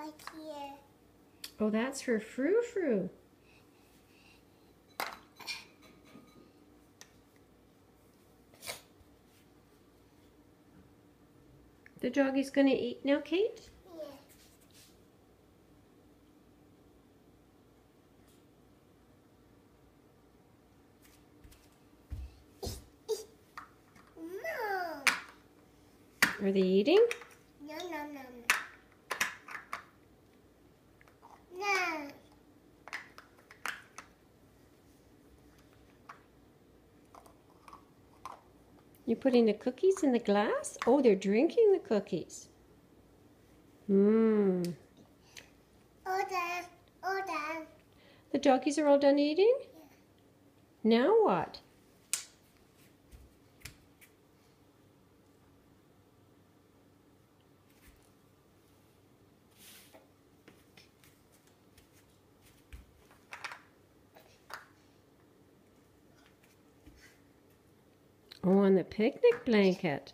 Like here. Oh, that's for Frou Frou. The doggy's gonna eat now, Kate? Are they eating? No, no, no, no. No. You putting the cookies in the glass? Oh, they're drinking the cookies. Mmm. All done. All done. The doggies are all done eating? Yeah. Now what? Oh, on the picnic blanket.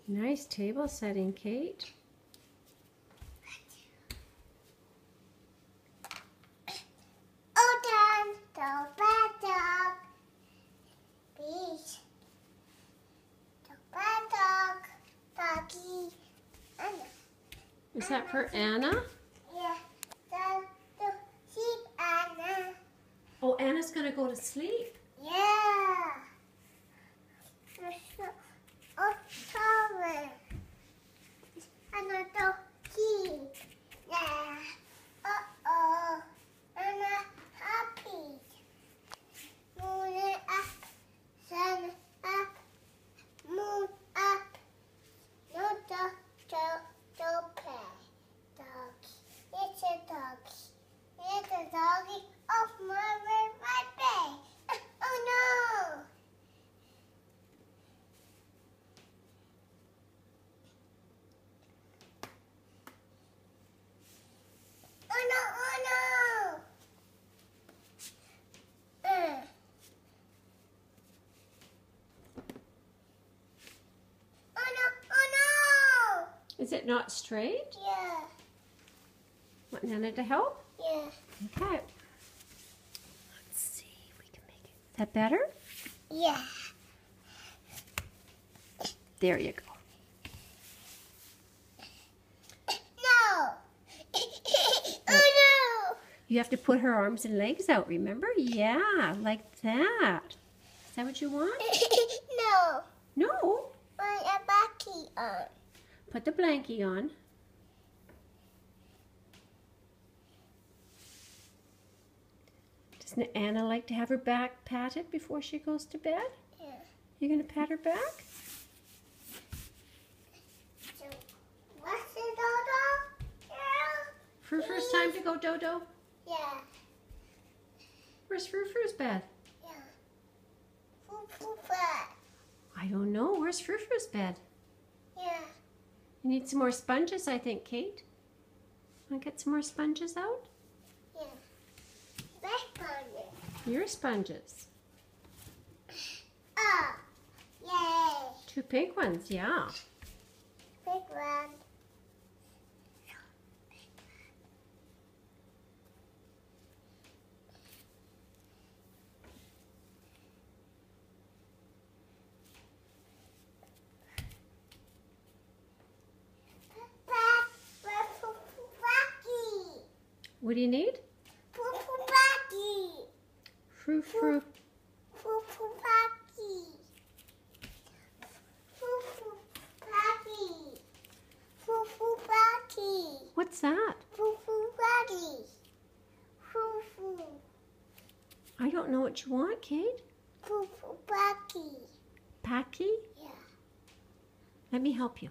Nice table setting, Kate. All done. The bad dog. Beach. The bad dog. Doggy. Anna. Is that for Anna? Yeah. The sheep Anna. Oh, Anna's gonna go to sleep. Yeah. Oh, sorry. Another key. Yeah. Uh-oh. Anna happy. Moon up. Sun up. Moon up. No dog. Don't play. Dog. It's a dog. It's a doggy off my bed. Oh no. Oh no, oh no! Oh no, oh no! Is it not straight? Yeah, Want Nana to help? yeah. Okay. Let's see if we can make it. Is that better? Yeah. There you go. No! Oh no! You have to put her arms and legs out, remember? Yeah, like that. Is that what you want? No! No. Put a bucky on. Put the blankie on. Doesn't Anna like to have her back patted before she goes to bed? Yeah. You gonna pat her back? So, what's the dodo? Yeah. Frou Frou's time to go, Dodo. Yeah. Where's Frou Frou's bed? Yeah. Fat. I don't know. Where's Frou Frou's bed? Yeah. You need some more sponges, I think, Kate. Want to get some more sponges out? Yeah. That's funny. Your sponges. Oh. Yay. 2 pink ones, yeah. Big one. What do you need? Poo-poo-baggy. Frou Frou. Poo-poo-baggy. Poo-poo-baggy. Poo-poo-baggy. What's that? Poo-poo-baggy. Poo-poo. I don't know what you want, Kate. Poo-poo-baggy. Packy? Yeah. Let me help you.